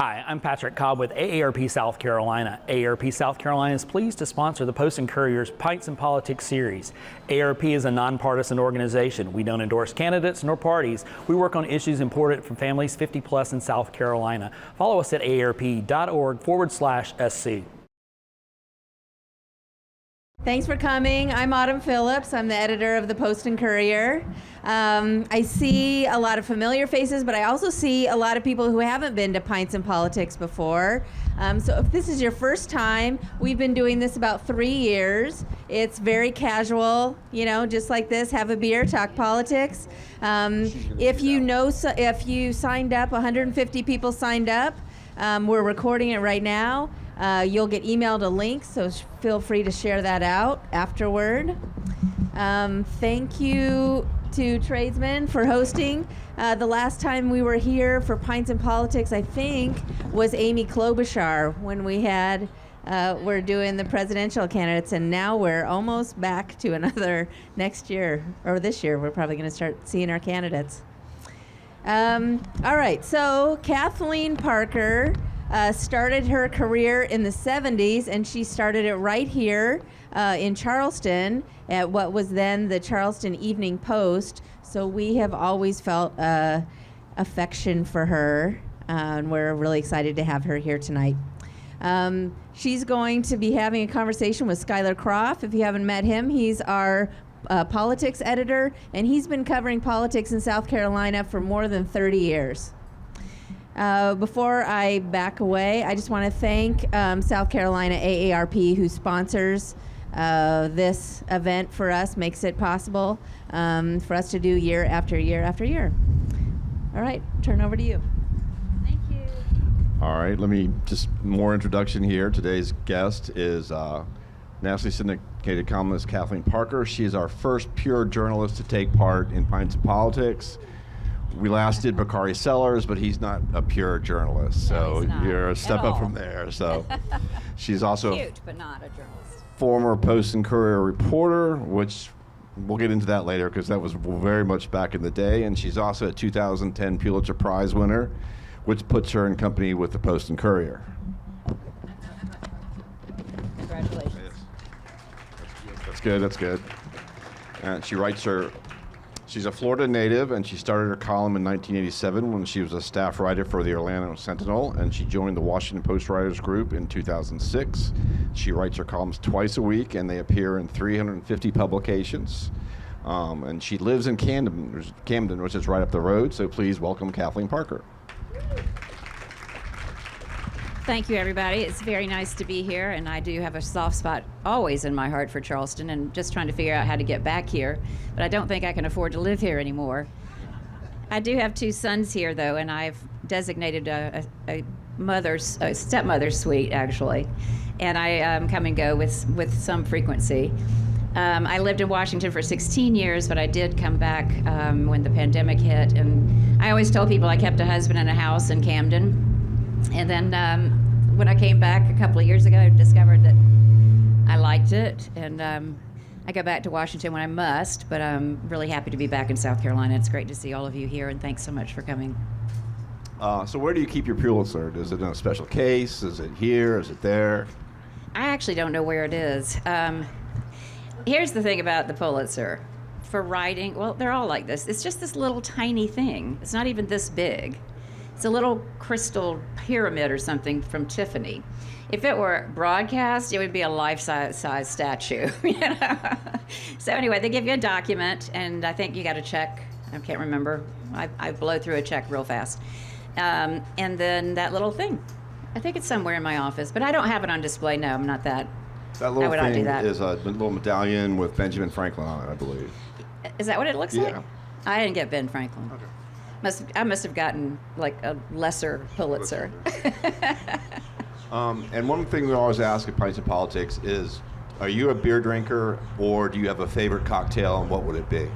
Hi, I'm Patrick Cobb with AARP South Carolina. AARP South Carolina is pleased to sponsor the Post and Courier's Pints Politics series. AARP is a nonpartisan organization. We don't endorse candidates nor parties. We work on issues important for families 50 plus in South Carolina. Follow us at aarp.org/SC. Thanks for coming. I'm Autumn Phillips. I'm the editor of the Post and Courier. I see a lot of familiar faces, but I also see a lot of people who haven't been to Pints and Politics before. So if this is your first time, we've been doing this about 3 years. It's very casual, you know, just like this, have a beer, talk politics. If you signed up, 150 people signed up. We're recording it right now. You'll get emailed a link, so feel free to share that out afterward. Thank you to Tradesmen for hosting. The last time we were here for Pints and Politics, I think, was Amy Klobuchar when we're doing the presidential candidates, and now we're almost back to another next year, or this year, we're probably going to start seeing our candidates. All right, so Kathleen Parker started her career in the 70s, and she started it right here in Charleston at what was then the Charleston Evening Post. So we have always felt affection for her, and we're really excited to have her here tonight. She's going to be having a conversation with Skylar Croft. If you haven't met him, he's our politics editor, and he's been covering politics in South Carolina for more than 30 years. Before I back away, I just want to thank South Carolina AARP, who sponsors this event for us, makes it possible for us to do year after year after year. All right, turn over to you. Thank you. All right, let me just more introduction here. Today's guest is nationally syndicated columnist Kathleen Parker. She is our first pure journalist to take part in Pints and Politics. We last did Bakari Sellers, but he's not a pure journalist, so you're a step up from there. So she's also cute, but not a journalist. Former Post and Courier reporter, which we'll get into that later because that was very much back in the day. And she's also a 2010 Pulitzer Prize winner, which puts her in company with the Post and Courier. Congratulations. That's good, that's good. And she's a Florida native, and she started her column in 1987 when she was a staff writer for the Orlando Sentinel, and she joined the Washington Post Writers Group in 2006. She writes her columns twice a week, and they appear in 350 publications. And she lives in Camden, which is right up the road, so please welcome Kathleen Parker. Thank you, everybody. It's very nice to be here, and I do have a soft spot always in my heart for Charleston, and just trying to figure out how to get back here. But I don't think I can afford to live here anymore. I do have 2 sons here, though, and I've designated a stepmother's suite, actually, and I come and go with some frequency. I lived in Washington for 16 years, but I did come back when the pandemic hit, and I always told people I kept a husband and a house in Camden. And then when I came back a couple of years ago, I discovered that I liked it. And I go back to Washington when I must, but I'm really happy to be back in South Carolina. It's great to see all of you here, and thanks so much for coming. So where do you keep your Pulitzer? Is it in a special case? Is it here? Is it there? I actually don't know where it is. Here's the thing about the Pulitzer. For writing, well, they're all like this. It's just this little tiny thing. It's not even this big. It's a little crystal pyramid or something from Tiffany. If it were broadcast, it would be a life-size statue. You know? So anyway, they give you a document, and I think you got a check. I can't remember. I blow through a check real fast. And then that little thing. I think it's somewhere in my office, but I don't have it on display. No, I'm not that. That little Why would I do thing that? is a little medallion with Benjamin Franklin on it, I believe. Is that what it looks like? Yeah. I didn't get Ben Franklin. Okay. I must have gotten like a lesser Pulitzer. And one thing we always ask at Pints and Politics is, are you a beer drinker, or do you have a favorite cocktail, and what would it be?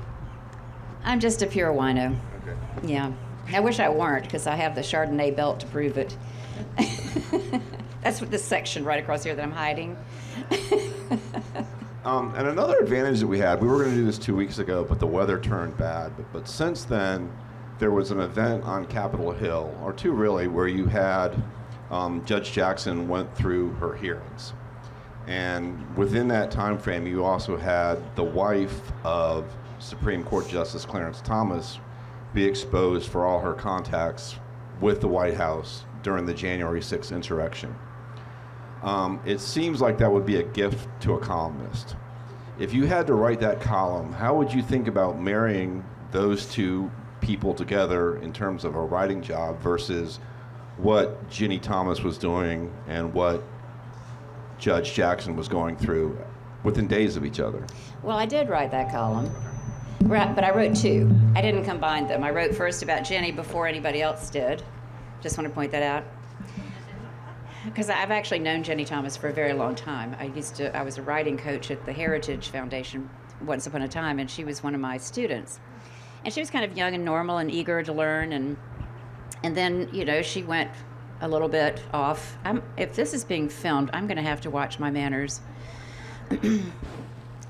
I'm just a pure wino. Okay. Yeah. I wish I weren't, because I have the Chardonnay belt to prove it. That's what this section right across here that I'm hiding. And another advantage that we had, we were going to do this 2 weeks ago, but the weather turned bad. But since then, there was an event on Capitol Hill, or two really, where you had Judge Jackson went through her hearings. And within that time frame, you also had the wife of Supreme Court Justice Clarence Thomas be exposed for all her contacts with the White House during the January 6th insurrection. It seems like that would be a gift to a columnist. If you had to write that column, how would you think about marrying those two people together in terms of a writing job versus what Ginny Thomas was doing and what Judge Jackson was going through within days of each other? Well, I did write that column, but I wrote two. I didn't combine them. I wrote first about Ginny before anybody else did. Just want to point that out. Because I've actually known Ginny Thomas for a very long time. I was a writing coach at the Heritage Foundation once upon a time, and she was one of my students. And she was kind of young and normal and eager to learn, and then, you know, she went a little bit off. If this is being filmed, I'm going to have to watch my manners,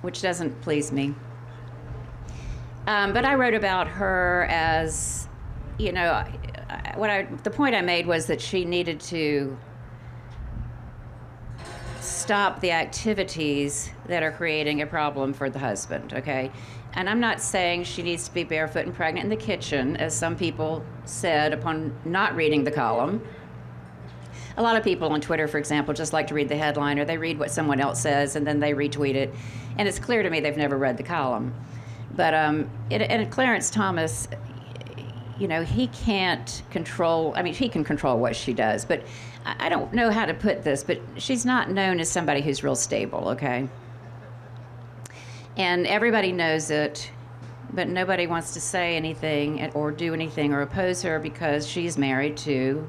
which doesn't please me. But I wrote about her as, you know, the point I made was that she needed to stop the activities that are creating a problem for the husband, okay? And I'm not saying she needs to be barefoot and pregnant in the kitchen, as some people said upon not reading the column. A lot of people on Twitter, for example, just like to read the headline, or they read what someone else says and then they retweet it. And it's clear to me they've never read the column. But and Clarence Thomas, you know, he can't control, I mean, he can control what she does, but I don't know how to put this, but she's not known as somebody who's real stable, okay? And everybody knows it, but nobody wants to say anything or do anything or oppose her because she's married to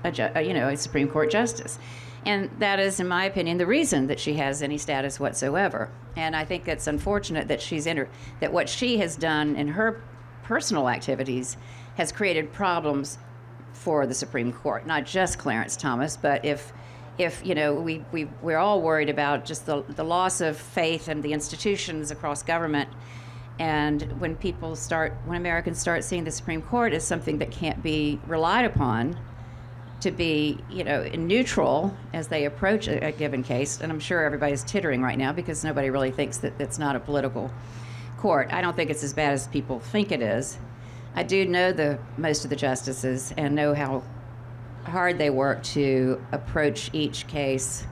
a Supreme Court justice. And that is, in my opinion, the reason that she has any status whatsoever. And I think it's unfortunate that that what she has done in her personal activities has created problems for the Supreme Court, not just Clarence Thomas, but if you know, we're all worried about just the loss of faith in the institutions across government, and when Americans start seeing the Supreme Court as something that can't be relied upon to be, you know, neutral as they approach a given case, and I'm sure everybody's tittering right now because nobody really thinks that it's not a political court. I don't think it's as bad as people think it is. I do know most of the justices and know how hard they work to approach each case.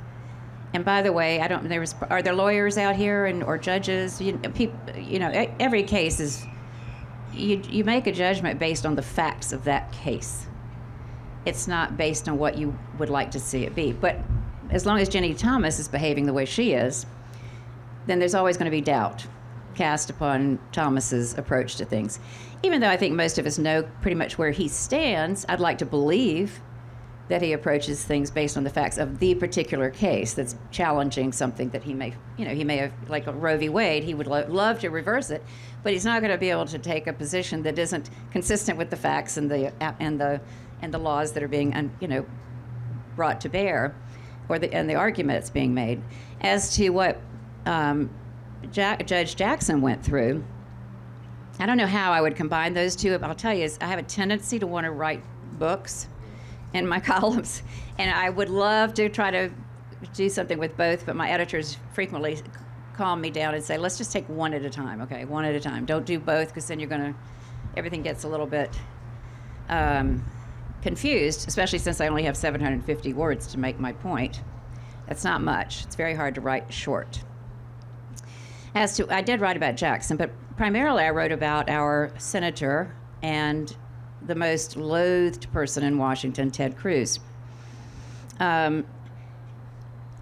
And by the way, are there lawyers out here or judges? Every case is, you make a judgment based on the facts of that case. It's not based on what you would like to see it be. But as long as Ginny Thomas is behaving the way she is, then there's always going to be doubt cast upon Thomas's approach to things. Even though I think most of us know pretty much where he stands, I'd like to believe that he approaches things based on the facts of the particular case that's challenging something that he may have, like a Roe v. Wade, he would love to reverse it, but he's not going to be able to take a position that isn't consistent with the facts and the laws that are being, brought to bear, and the argument that's being made. As to what Judge Jackson went through, I don't know how I would combine those two, but I'll tell you, I have a tendency to want to write books in my columns, and I would love to try to do something with both, but my editors frequently calm me down and say, let's just take one at a time, okay? One at a time. Don't do both, because then everything gets a little bit confused, especially since I only have 750 words to make my point. That's not much. It's very hard to write short. I did write about Jackson, but primarily I wrote about our senator and the most loathed person in Washington, Ted Cruz. I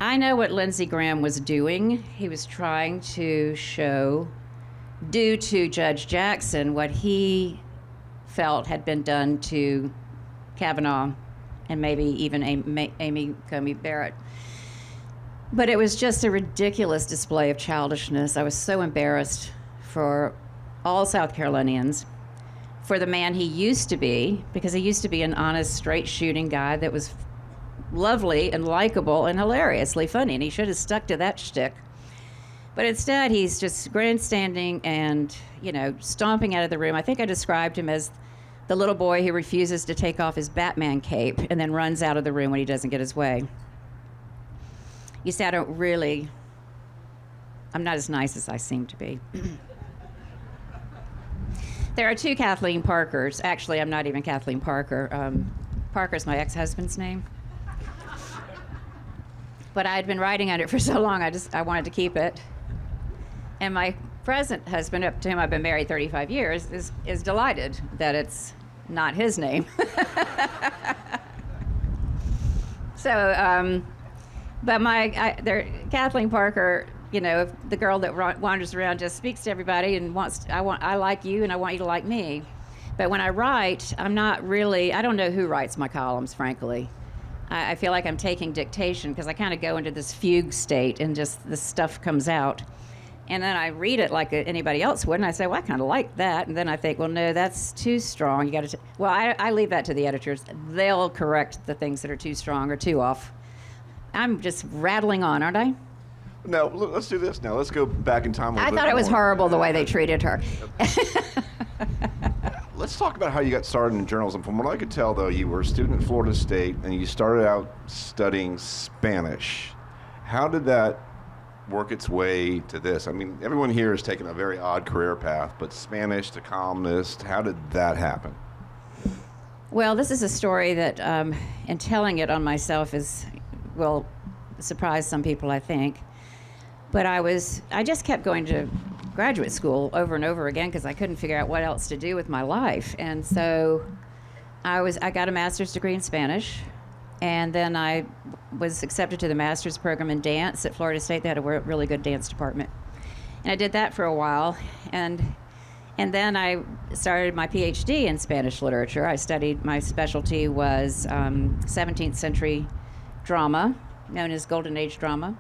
know what Lindsey Graham was doing. He was trying to show, due to Judge Jackson, what he felt had been done to Kavanaugh and maybe even Amy Coney Barrett. But it was just a ridiculous display of childishness. I was so embarrassed for all South Carolinians, for the man he used to be, because he used to be an honest, straight-shooting guy that was lovely and likable and hilariously funny, and he should have stuck to that shtick. But instead, he's just grandstanding and, stomping out of the room. I think I described him as the little boy who refuses to take off his Batman cape and then runs out of the room when he doesn't get his way. You see, I'm not as nice as I seem to be. There are two Kathleen Parkers. Actually, I'm not even Kathleen Parker. Parker's my ex-husband's name. But I had been writing on it for so long, I wanted to keep it. And my present husband, up to whom I've been married 35 years, is delighted that it's not his name. So, but Kathleen Parker, you know, the girl that wanders around, just speaks to everybody and I like you and I want you to like me. But when I write, I don't know who writes my columns, frankly. I feel like I'm taking dictation because I kind of go into this fugue state and just the stuff comes out. And then I read it like anybody else would, and I say, well, I kind of like that. And then I think, well, no, that's too strong. You got to. Well, I leave that to the editors. They'll correct the things that are too strong or too off. I'm just rattling on, aren't I? No, let's do this now. Let's go back in time. I thought it was horrible the way they treated her. Let's talk about how you got started in journalism. From what I could tell, though, you were a student at Florida State, and you started out studying Spanish. How did that work its way to this? I mean, everyone here has taken a very odd career path, but Spanish to columnist, how did that happen? Well, this is a story that, and telling it on myself will surprise some people, I think. But I just kept going to graduate school over and over again because I couldn't figure out what else to do with my life. And so I got a master's degree in Spanish, and then I was accepted to the master's program in dance at Florida State. They had a really good dance department. And I did that for a while. And then I started my PhD in Spanish literature. My specialty was 17th century drama, known as Golden Age drama.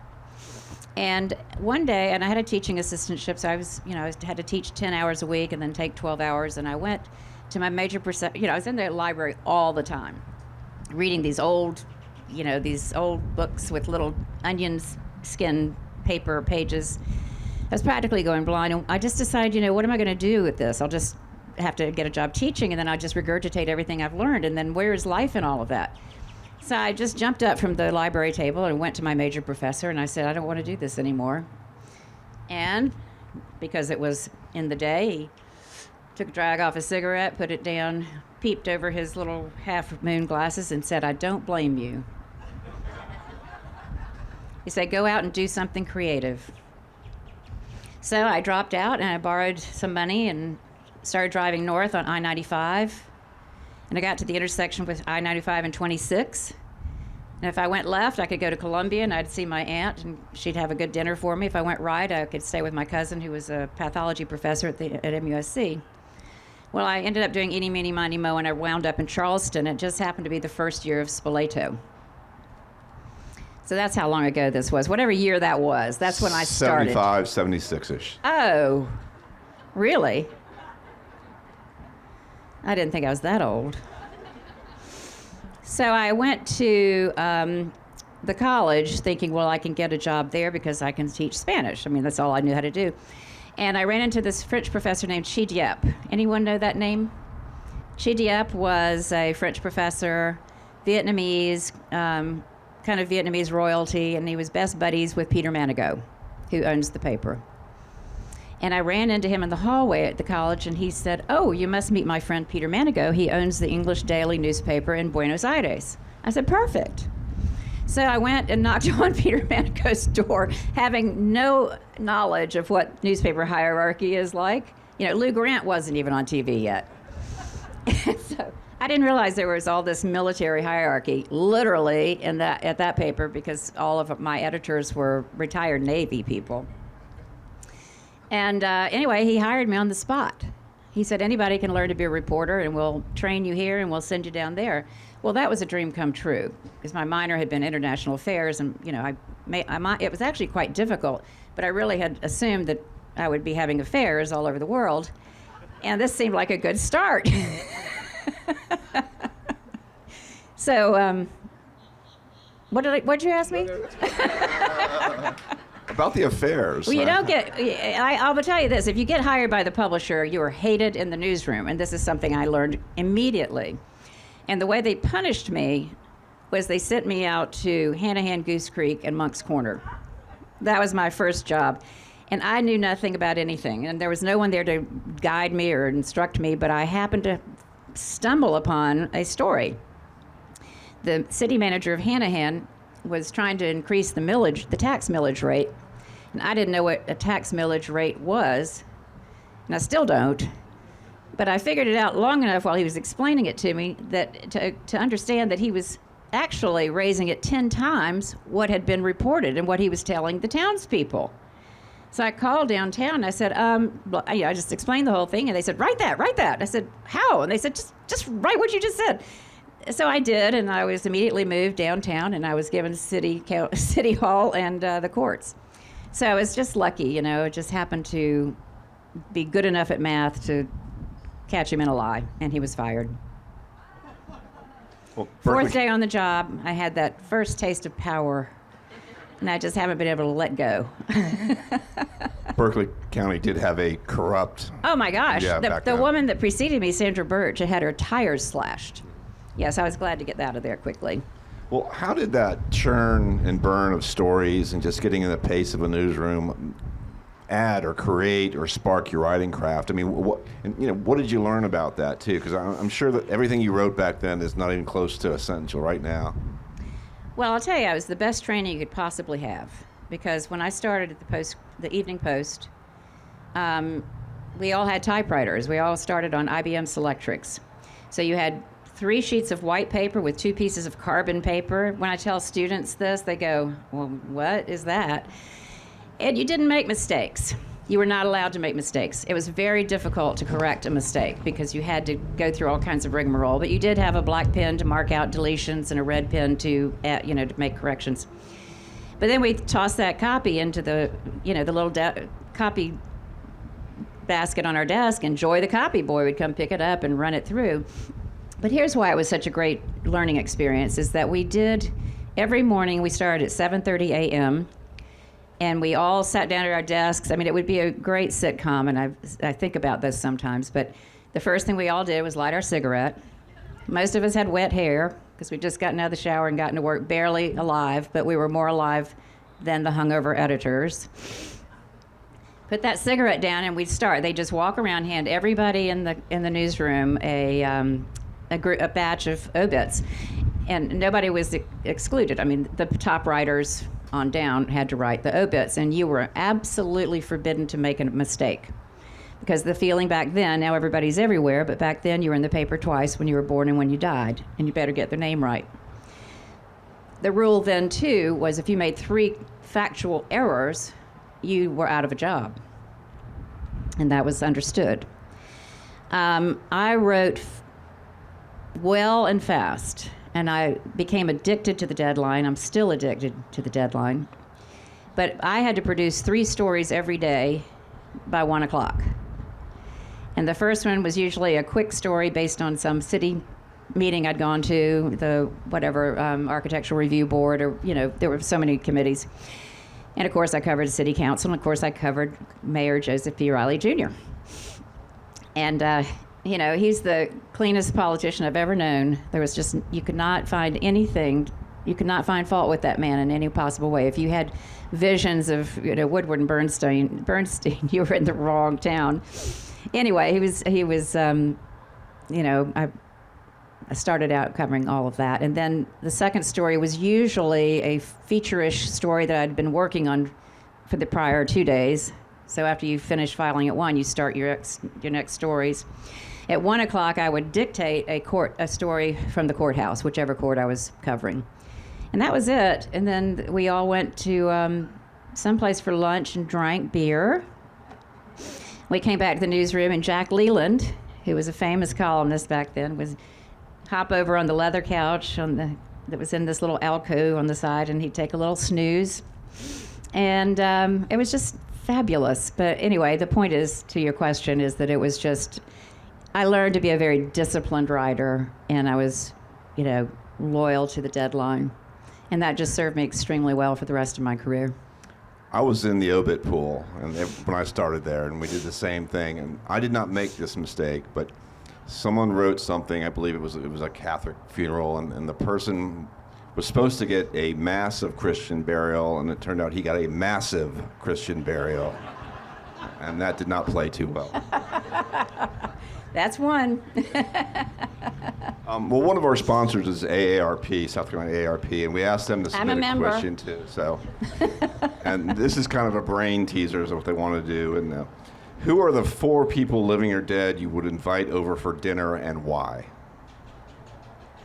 And one day, and I had a teaching assistantship, so I had to teach 10 hours a week and then take 12 hours. And I went to my major I was in the library all the time, reading these old books with little onion skin paper pages. I was practically going blind, and I just decided, what am I going to do with this? I'll just have to get a job teaching, and then I'll just regurgitate everything I've learned, and then where is life in all of that? So I just jumped up from the library table and went to my major professor, and I said, I don't want to do this anymore. And because it was in the day, he took a drag off a cigarette, put it down, peeped over his little half-moon glasses, and said, I don't blame you. He said, go out and do something creative. So I dropped out, and I borrowed some money and started driving north on I-95. And I got to the intersection with I-95 and 26. And if I went left, I could go to Columbia, and I'd see my aunt, and she'd have a good dinner for me. If I went right, I could stay with my cousin, who was a pathology professor at MUSC. Well, I ended up doing eeny, meeny, miny, mo, and I wound up in Charleston. It just happened to be the first year of Spoleto. So that's how long ago this was. Whatever year that was, that's when I started. 75, 76-ish. Oh, really? I didn't think I was that old. So I went to the college thinking, well, I can get a job there because I can teach Spanish. I mean, that's all I knew how to do. And I ran into this French professor named Chi Dieppe. Anyone know that name? Chi Dieppe was a French professor, Vietnamese, kind of Vietnamese royalty, and he was best buddies with Peter Manigault, who owns the paper. And I ran into him in the hallway at the college, and he said, oh, you must meet my friend Peter Manigault. He owns the English daily newspaper in Buenos Aires. I said, perfect. So I went and knocked on Peter Manigault's door, having no knowledge of what newspaper hierarchy is like. Lou Grant wasn't even on TV yet. So I didn't realize there was all this military hierarchy, literally, at that paper, because all of my editors were retired Navy people. And anyway, he hired me on the spot. He said, anybody can learn to be a reporter, and we'll train you here, and we'll send you down there. Well, that was a dream come true, because my minor had been international affairs, and it was actually quite difficult, but I really had assumed that I would be having affairs all over the world, and this seemed like a good start. So, what did you ask me? About the affairs. Well, you don't get, I'll tell you this, if you get hired by the publisher, you are hated in the newsroom, and this is something I learned immediately. And the way they punished me was they sent me out to Hanahan, Goose Creek, and Monk's Corner. That was my first job. And I knew nothing about anything, and there was no one there to guide me or instruct me, but I happened to stumble upon a story. The city manager of Hanahan was trying to increase the tax millage rate, and I didn't know what a tax millage rate was, and I still don't. But I figured it out long enough while he was explaining it to me that to understand that he was actually raising it 10 times what had been reported and what he was telling the townspeople. So I called downtown and I said, I just explained the whole thing, and they said, write that. I said, how? And they said, just write what you just said. So I did, and I was immediately moved downtown, and I was given City Hall and the courts. So I was just lucky, it just happened to be good enough at math to catch him in a lie, and he was fired. Well, Fourth day on the job, I had that first taste of power, and I just haven't been able to let go. Berkeley County did have a corrupt... Oh, my gosh. Yeah, The woman that preceded me, Sandra Birch, had her tires slashed. Yes, I was glad to get out of there quickly. Well, how did that churn and burn of stories and just getting in the pace of a newsroom add or create or spark your writing craft? I mean, what did you learn about that, too? Because I'm sure that everything you wrote back then is not even close to essential right now. Well, I'll tell you, it was the best training you could possibly have. Because when I started at the Evening Post, we all had typewriters. We all started on IBM Selectrics. So you had 3 sheets of white paper with 2 pieces of carbon paper. When I tell students this, they go, well, what is that? And you didn't make mistakes. You were not allowed to make mistakes. It was very difficult to correct a mistake because you had to go through all kinds of rigmarole. But you did have a black pen to mark out deletions and a red pen to make corrections. But then we tossed that copy into the little copy basket on our desk, and Joy the copy boy would come pick it up and run it through. But here's why it was such a great learning experience, is that every morning we started at 7:30 a.m., and we all sat down at our desks. I mean, it would be a great sitcom, and I think about this sometimes, but the first thing we all did was light our cigarette. Most of us had wet hair, because we'd just gotten out of the shower and gotten to work barely alive, but we were more alive than the hungover editors. Put that cigarette down, and we'd start. They'd just walk around, hand everybody in the newsroom a batch of obits, and nobody was excluded. I mean, the top writers on down had to write the obits, and you were absolutely forbidden to make a mistake. Because the feeling back then, now everybody's everywhere, but back then you were in the paper twice, when you were born and when you died, and you better get their name right. The rule then, too, was if you made 3 factual errors, you were out of a job. And that was understood. I wrote well and fast, and I became addicted to the deadline. I'm still addicted to the deadline. But I had to produce 3 stories every day by 1 o'clock. And the first one was usually a quick story based on some city meeting I'd gone to, the architectural review board, or, there were so many committees. And of course I covered city council, and of course I covered Mayor Joseph P. Riley Jr. And, he's the cleanest politician I've ever known. There was just, you could not find fault with that man in any possible way. If you had visions of, Woodward and Bernstein, you were in the wrong town. Anyway, he was I started out covering all of that. And then the second story was usually a feature-ish story that I'd been working on for the prior 2 days. So after you finish filing at 1, you start your next stories. At 1 o'clock, I would dictate a story from the courthouse, whichever court I was covering. And that was it. And then we all went to someplace for lunch and drank beer. We came back to the newsroom, and Jack Leland, who was a famous columnist back then, was hop over on the leather couch that was in this little alcove on the side, and he'd take a little snooze. And it was just fabulous. But anyway, the point is, to your question, is that it was just, I learned to be a very disciplined writer, and I was, loyal to the deadline. And that just served me extremely well for the rest of my career. I was in the obit pool and when I started there, and we did the same thing. And I did not make this mistake, but someone wrote something. I believe it was a Catholic funeral, and the person was supposed to get a massive Christian burial, and it turned out he got a massive Christian burial, and that did not play too well. That's one. Well, one of our sponsors is AARP, South Carolina AARP, and we asked them to submit a question too. So, and this is kind of a brain teaser of what they want to do. And who are the 4 people, living or dead, you would invite over for dinner, and why?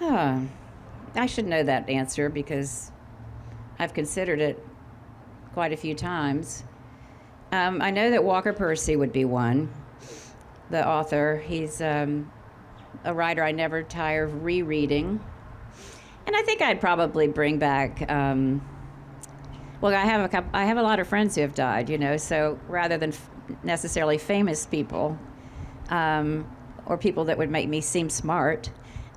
I should know that answer because I've considered it quite a few times. I know that Walker Percy would be one, the author. He's a writer I never tire of rereading. And I think I'd probably bring back, well, I have a lot of friends who have died, so rather than necessarily famous people or people that would make me seem smart,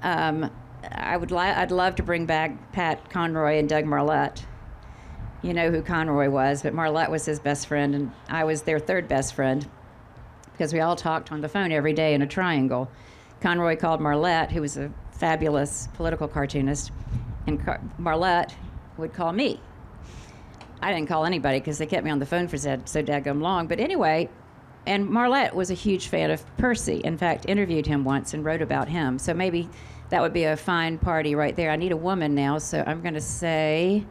I'd love to bring back Pat Conroy and Doug Marlette. You know who Conroy was, but Marlette was his best friend, and I was their third best friend because we all talked on the phone every day in a triangle. Conroy called Marlette, who was a fabulous political cartoonist, and Marlette would call me. I didn't call anybody because they kept me on the phone for so daggum long, but anyway, and Marlette was a huge fan of Percy. In fact, interviewed him once and wrote about him, so maybe that would be a fine party right there. I need a woman now, so I'm going to say,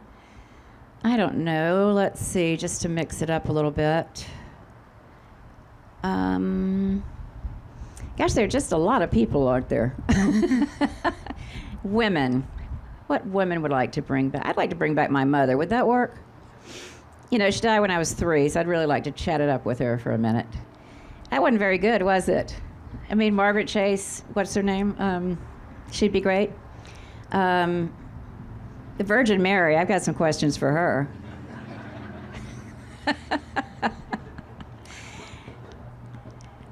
I don't know. Let's see, just to mix it up a little bit. Gosh, there are just a lot of people, aren't there? Women. What women would like to bring back? I'd like to bring back my mother. Would that work? She died when I was 3, so I'd really like to chat it up with her for a minute. That wasn't very good, was it? I mean, Margaret Chase, what's her name? She'd be great. The Virgin Mary, I've got some questions for her.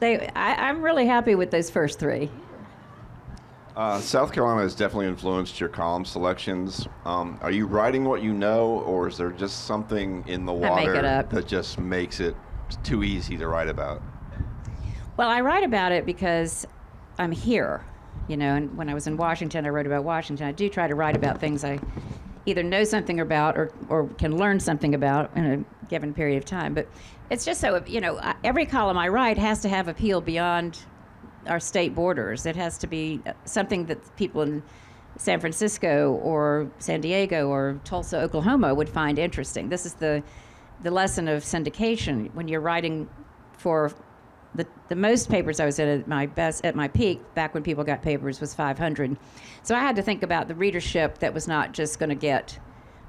I'm really happy with those first 3. South Carolina has definitely influenced your column selections. Are you writing what you know, or is there just something in the water that just makes it too easy to write about? Well, I write about it because I'm here. And when I was in Washington, I wrote about Washington. I do try to write about things I either know something about or can learn something about in a given period of time. But it's just so, every column I write has to have appeal beyond our state borders. It has to be something that people in San Francisco or San Diego or Tulsa, Oklahoma would find interesting. This is the lesson of syndication. When you're writing for the most papers I was in at my peak, back when people got papers, was 500. So I had to think about the readership that was not just going to get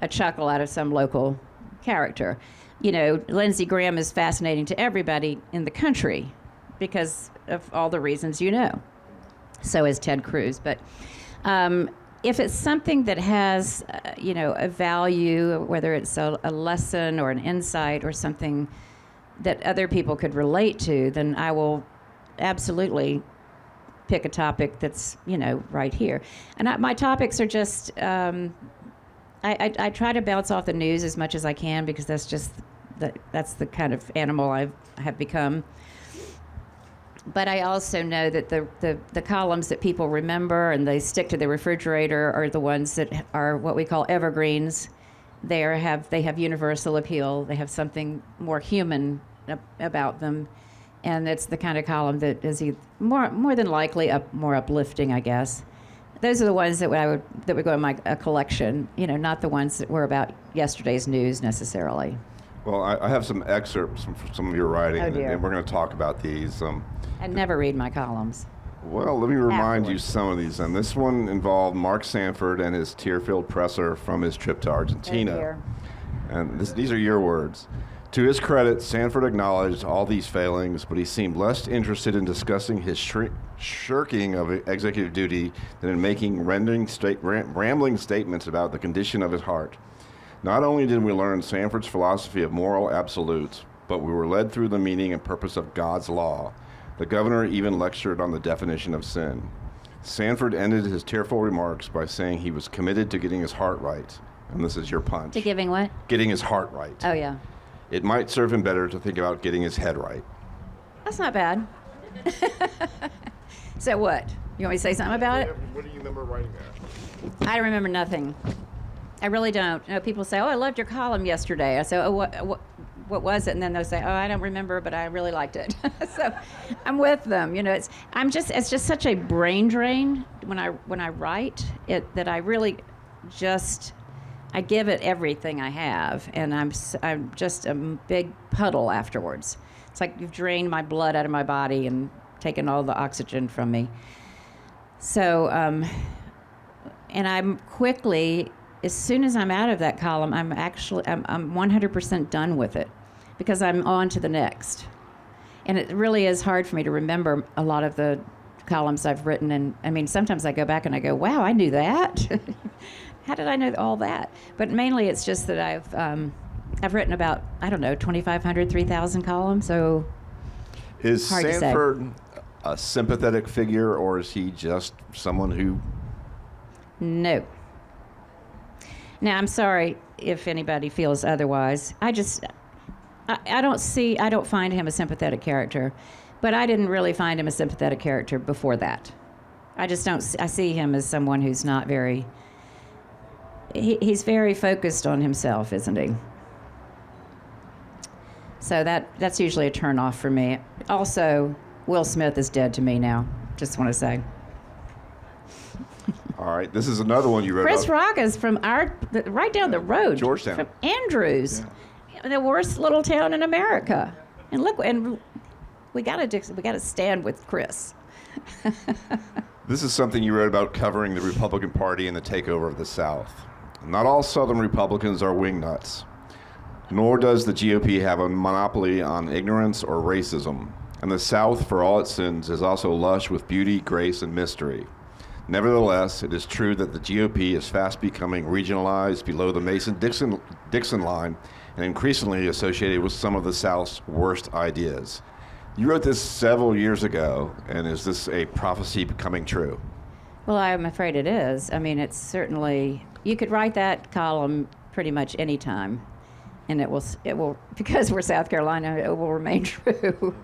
a chuckle out of some local character. Lindsey Graham is fascinating to everybody in the country because of all the reasons you know. So is Ted Cruz. But if it's something that has, a value, whether it's a lesson or an insight or something that other people could relate to, then I will absolutely pick a topic that's, right here. And my topics are just, I try to bounce off the news as much as I can because that's the kind of animal I have become. But I also know that the columns that people remember and they stick to the refrigerator are the ones that are what we call evergreens. They have universal appeal. They have something more human about them, and it's the kind of column that is more than likely more uplifting, I guess. Those are the ones that would go in my collection. Not the ones that were about yesterday's news necessarily. Well, I have some excerpts from some of your writing, Oh, and dear. we're going to talk about these. I never read my columns. Well, let me remind you Afterwards. some of these. And this one involved Mark Sanford and his tear-filled presser from his trip to Argentina. Oh, dear. And these are your words. To his credit, Sanford acknowledged all these failings, but he seemed less interested in discussing his shirking of executive duty than in making rambling statements about the condition of his heart. Not only did we learn Sanford's philosophy of moral absolutes, but we were led through the meaning and purpose of God's law. The governor even lectured on the definition of sin. Sanford ended his tearful remarks by saying he was committed to getting his heart right. And this is your punch. To giving what? Getting his heart right. Oh, yeah. It might serve him better to think about getting his head right. That's not bad. So what? You want me to say something about it? What do you remember writing that? I remember nothing. I really don't. You know, people say, "Oh, I loved your column yesterday." I say, "Oh, what was it?" And then they'll say, "Oh, I don't remember, but I really liked it." So I'm with them. You know, it's just such a brain drain when I write it that I really just I give it everything I have, and I'm just a big puddle afterwards. It's like you've drained my blood out of my body and taken all the oxygen from me. So, and I'm quickly, as soon as I'm out of that column, I'm 100% done with it because I'm on to the next. And it really is hard for me to remember a lot of the columns I've written. And I mean, sometimes I go back and I go, wow, I knew that. How did I know all that? But mainly it's just that I've written about, I don't know, 2,500, 3,000 columns. So is hard to say. Sanford a sympathetic figure, or is he just someone who... No. Now, I'm sorry if anybody feels otherwise. I don't find him a sympathetic character, but I didn't really find him a sympathetic character before that. I see him as someone who's not very, he's very focused on himself, isn't he? So that's usually a turn-off for me. Also, Will Smith is dead to me now, just want to say. All right, this is another one you wrote Chris about. Rock is from right down the road. Georgetown. From Andrews, the worst little town in America. And look, and we gotta stand with Chris. This is something you wrote about covering the Republican Party and the takeover of the South. Not all Southern Republicans are wingnuts, nor does the GOP have a monopoly on ignorance or racism. And the South, for all its sins, is also lush with beauty, grace, and mystery. Nevertheless, it is true that the GOP is fast becoming regionalized below the Mason-Dixon line and increasingly associated with some of the South's worst ideas. You wrote this several years ago, and is this a prophecy becoming true? Well, I'm afraid it is. I mean, it's certainly, you could write that column pretty much any time, and it will, because we're South Carolina, it will remain true.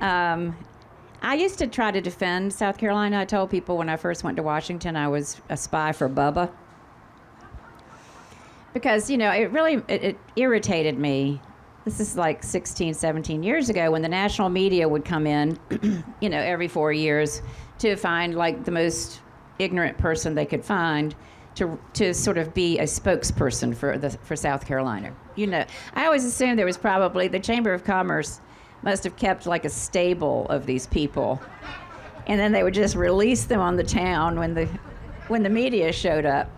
I used to try to defend South Carolina. I told people when I first went to Washington I was a spy for Bubba. Because, you know, it irritated me. This is like 16, 17 years ago when the national media would come in, you know, every 4 years to find like the most ignorant person they could find to sort of be a spokesperson for South Carolina. You know, I always assumed there was probably the Chamber of Commerce must have kept like a stable of these people, and then they would just release them on the town when the media showed up.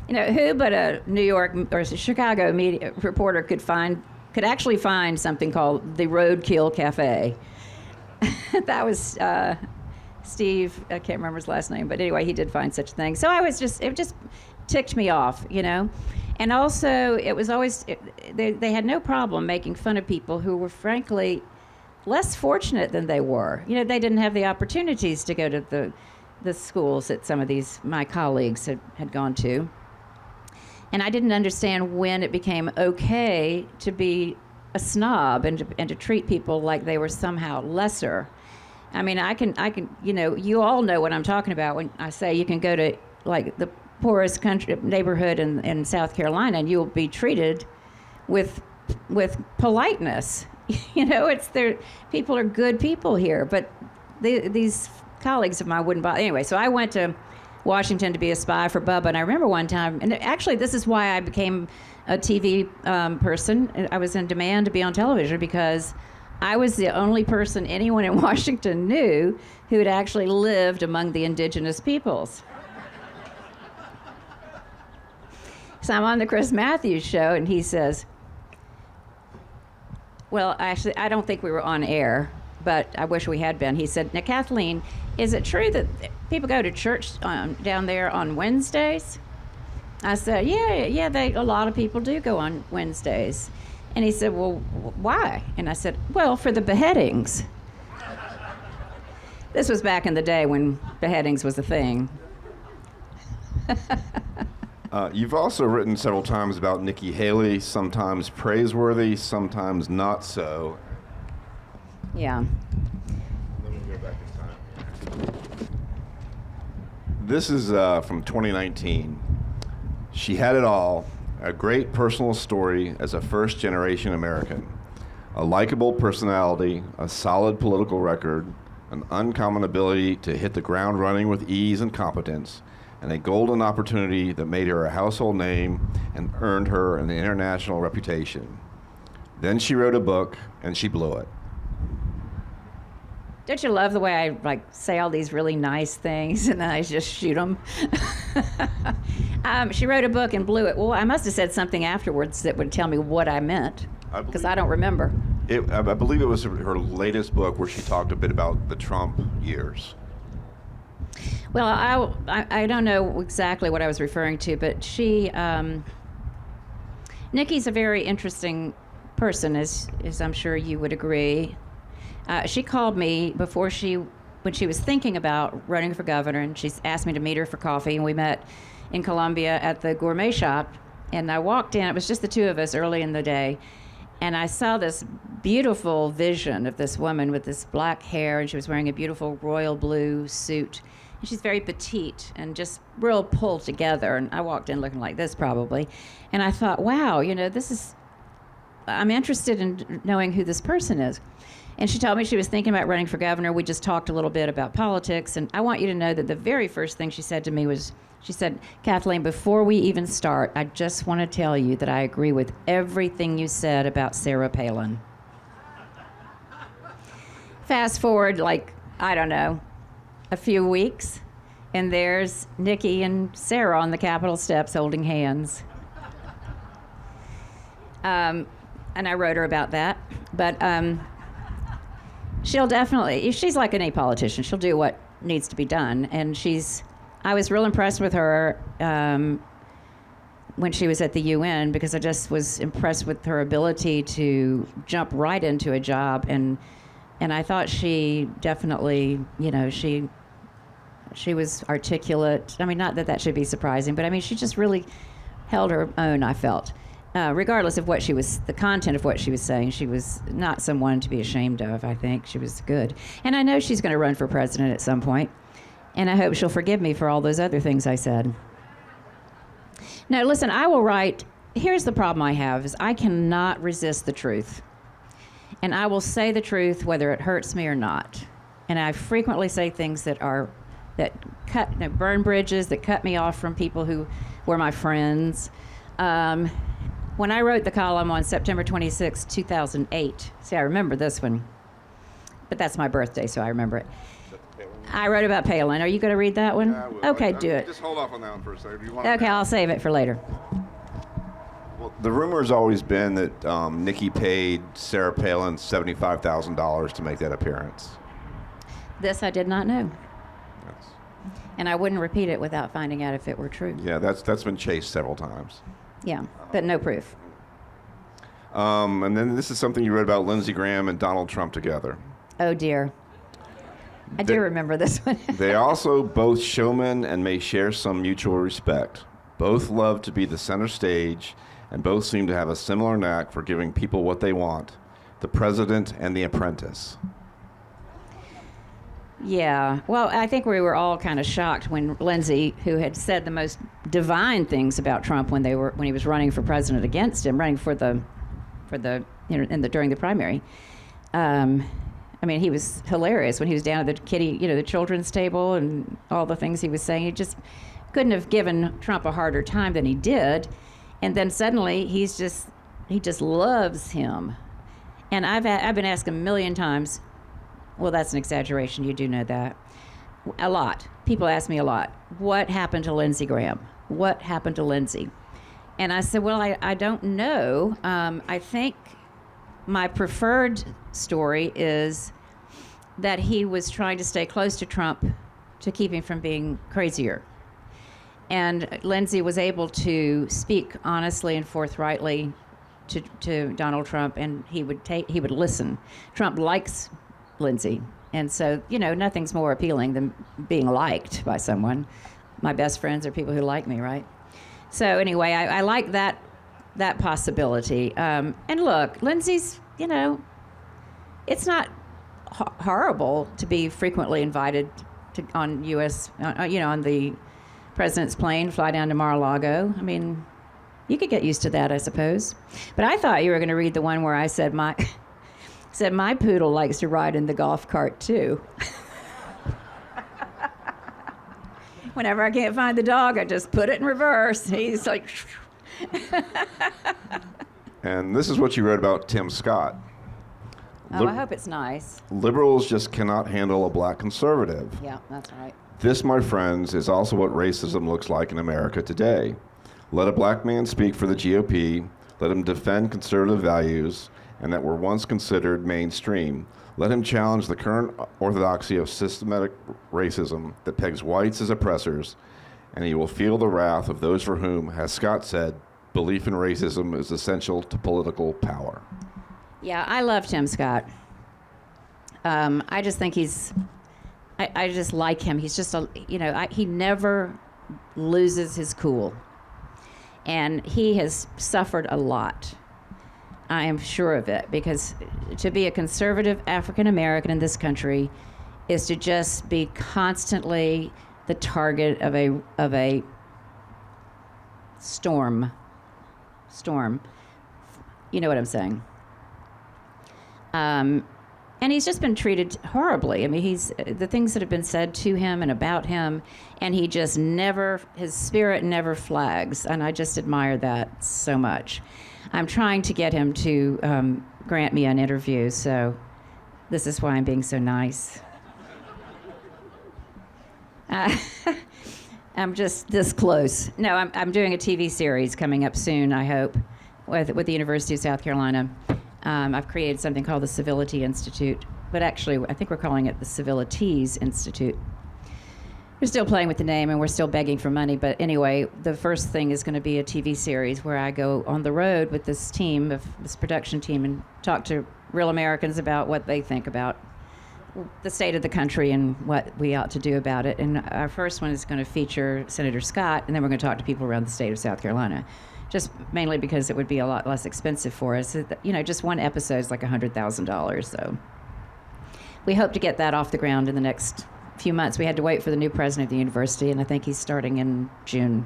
You know, who but a New York or a Chicago media reporter could actually find something called the Roadkill Cafe. That was Steve. I can't remember his last name, but anyway, he did find such a thing. So it just ticked me off, you know. And also, it was always they had no problem making fun of people who were frankly less fortunate than they were. You know, they didn't have the opportunities to go to the schools that some of my colleagues had gone to. And I didn't understand when it became okay to be a snob and to treat people like they were somehow lesser. I mean, I can, you know, you all know what I'm talking about when I say you can go to like the poorest neighborhood in South Carolina and you'll be treated with politeness. You know, people are good people here, but these colleagues of mine wouldn't bother. Anyway, so I went to Washington to be a spy for Bubba, and I remember one time, and actually this is why I became a TV person. I was in demand to be on television because I was the only person anyone in Washington knew who had actually lived among the indigenous peoples. So I'm on the Chris Matthews show, and he says, well, actually, I don't think we were on air, but I wish we had been. He said, now, Kathleen, is it true that people go to church down there on Wednesdays? I said, yeah, a lot of people do go on Wednesdays. And he said, well, why? And I said, well, for the beheadings. This was back in the day when beheadings was a thing. You've also written several times about Nikki Haley, sometimes praiseworthy, sometimes not so. Yeah. Let me go back in time. This is from 2019. She had it all, a great personal story as a first-generation American, a likable personality, a solid political record, an uncommon ability to hit the ground running with ease and competence, and a golden opportunity that made her a household name and earned her an international reputation. Then she wrote a book, and she blew it. Don't you love the way I say all these really nice things and then I just shoot them? She wrote a book and blew it. Well, I must have said something afterwards that would tell me what I meant, because I don't remember. I believe it was her latest book where she talked a bit about the Trump years. Well, I don't know exactly what I was referring to, but Nikki's a very interesting person, as I'm sure you would agree. She called me when she was thinking about running for governor, and she asked me to meet her for coffee, and we met in Columbia at the gourmet shop. And I walked in, it was just the two of us early in the day, and I saw this beautiful vision of this woman with this black hair, and she was wearing a beautiful royal blue suit. And she's very petite and just real pulled together. And I walked in looking like this probably. And I thought, wow, I'm interested in knowing who this person is. And she told me she was thinking about running for governor. We just talked a little bit about politics. And I want you to know that the very first thing she said to me was, she said, Kathleen, before we even start, I just want to tell you that I agree with everything you said about Sarah Palin. Fast forward, I don't know, a few weeks, and there's Nikki and Sarah on the Capitol steps holding hands. And I wrote her about that. But she'll definitely, she's like any politician. She'll do what needs to be done. And I was real impressed with her when she was at the UN, because I just was impressed with her ability to jump right into a job. And I thought she definitely, she was articulate. I mean, not that should be surprising, but I mean, she just really held her own, I felt. Regardless of the content of what she was saying, she was not someone to be ashamed of, I think. She was good. And I know she's going to run for president at some point, and I hope she'll forgive me for all those other things I said. Now, listen, I will write, here's the problem I have, is I cannot resist the truth. And I will say the truth whether it hurts me or not. And I frequently say things that burn bridges, that cut me off from people who were my friends. When I wrote the column on September 26, 2008, see, I remember this one, but that's my birthday, so I remember it. I wrote about Palin. Are you going to read that one? Yeah, I will. Okay, do it. Just hold off on that one for a second. Okay, I'll save it for later. Well, the rumor has always been that Nikki paid Sarah Palin $75,000 to make that appearance. This I did not know. And I wouldn't repeat it without finding out if it were true. Yeah, that's been chased several times. Yeah, but no proof. And then this is something you wrote about Lindsey Graham and Donald Trump together. Oh, dear. I do remember this one. They also both showmen and may share some mutual respect. Both love to be the center stage, and both seem to have a similar knack for giving people what they want. The President and the Apprentice. Yeah. Well, I think we were all kind of shocked when Lindsey, who had said the most divine things about Trump when he was running for president against him, running during the primary. I mean, he was hilarious when he was down at the children's table and all the things he was saying. He just couldn't have given Trump a harder time than he did. And then suddenly he just loves him. And I've been asked a million times, well, that's an exaggeration. You do know that. A lot. People ask me a lot, what happened to Lindsey Graham? What happened to Lindsey? And I said, well, I don't know. I think my preferred story is that he was trying to stay close to Trump to keep him from being crazier. And Lindsey was able to speak honestly and forthrightly to Donald Trump, and he would listen. Trump likes Lindsey. And so, nothing's more appealing than being liked by someone. My best friends are people who like me, right? So anyway, I like that possibility. And look, Lindsay's, it's not horrible to be frequently invited on U.S., on the president's plane, fly down to Mar-a-Lago. I mean, you could get used to that, I suppose. But I thought you were going to read the one where I said my poodle likes to ride in the golf cart too. Whenever I can't find the dog, I just put it in reverse. He's like. And this is what you wrote about Tim Scott. Oh, I hope it's nice. Liberals just cannot handle a black conservative. Yeah, that's right. This, my friends, is also what racism looks like in America today. Let a black man speak for the GOP. Let him defend conservative values and that were once considered mainstream. Let him challenge the current orthodoxy of systematic racism that pegs whites as oppressors, and he will feel the wrath of those for whom, as Scott said, belief in racism is essential to political power. Yeah, I love Tim Scott. I just think I just like him. He's just he never loses his cool. And he has suffered a lot. I am sure of it, because to be a conservative African American in this country is to just be constantly the target of a storm. You know what I'm saying? And he's just been treated horribly. I mean, the things that have been said to him and about him, and he just his spirit never flags, and I just admire that so much. I'm trying to get him to grant me an interview, so this is why I'm being so nice. I'm just this close. No, I'm doing a TV series coming up soon, I hope, with the University of South Carolina. I've created something called the Civility Institute, but actually I think we're calling it the Civilities Institute. We're still playing with the name and we're still begging for money, but anyway, the first thing is going to be a TV series where I go on the road with this production team, and talk to real Americans about what they think about the state of the country and what we ought to do about it. And our first one is going to feature Senator Scott, and then we're going to talk to people around the state of South Carolina, just mainly because it would be a lot less expensive for us. Just one episode is like $100,000. So we hope to get that off the ground in the next few months. We had to wait for the new president of the university, and I think he's starting in June.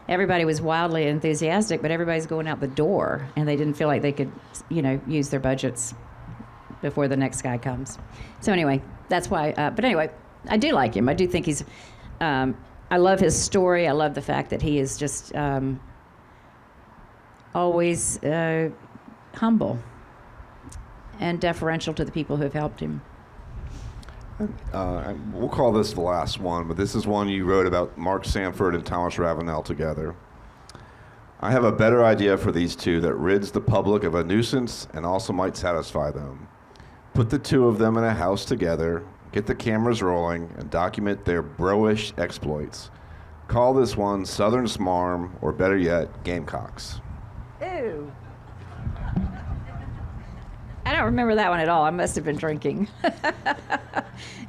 Everybody was wildly enthusiastic, but everybody's going out the door, and they didn't feel like they could, use their budgets before the next guy comes. So anyway, that's why. But anyway, I do like him. I do think he's. I love his story. I love the fact that he is just always humble and deferential to the people who have helped him. We'll call this the last one, but this is one you wrote about Mark Samford and Thomas Ravenel together. I have a better idea for these two that rids the public of a nuisance and also might satisfy them. Put the two of them in a house together, get the cameras rolling, and document their bro-ish exploits. Call this one Southern Smarm, or better yet, Gamecocks. Ew. I don't remember that one at all. I must have been drinking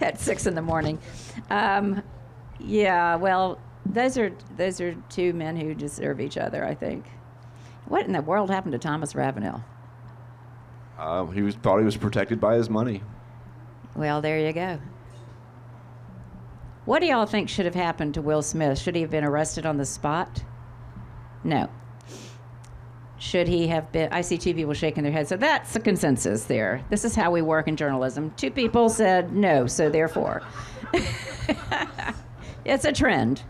at 6 a.m. Yeah, well, those are two men who deserve each other, I think. What in the world happened to Thomas Ravenel? He thought he was protected by his money. Well, there you go. What do y'all think should have happened to Will Smith? Should he have been arrested on the spot? No. Should he have been? I see two people shaking their heads, so that's a consensus there. This is how we work in journalism. Two people said no, so therefore. It's a trend.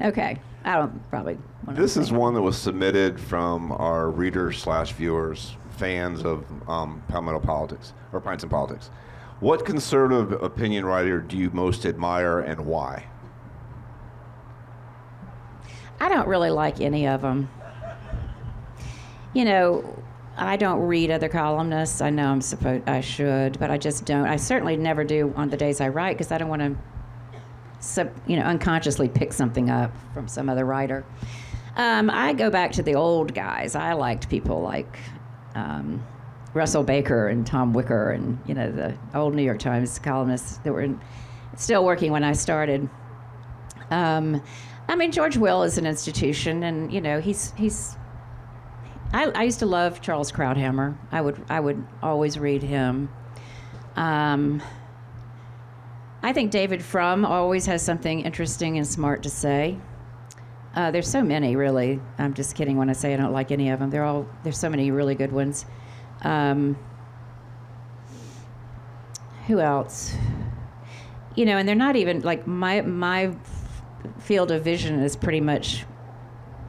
Okay, I don't probably want to. This is one that was submitted from our readers/viewers, fans of Palin Politics, or Pints and Politics. What conservative opinion writer do you most admire, and why? I don't really like any of them. I don't read other columnists. I know I should, but I just don't. I certainly never do on the days I write, because I don't want to, unconsciously pick something up from some other writer. I go back to the old guys. I liked people like Russell Baker and Tom Wicker and, the old New York Times columnists that were still working when I started. I mean, George Will is an institution, and he's. I used to love Charles Krauthammer. I would always read him. I think David Frum always has something interesting and smart to say. There's so many, really. I'm just kidding when I say I don't like any of them. There's so many really good ones. Who else? And they're not even like my field of vision is pretty much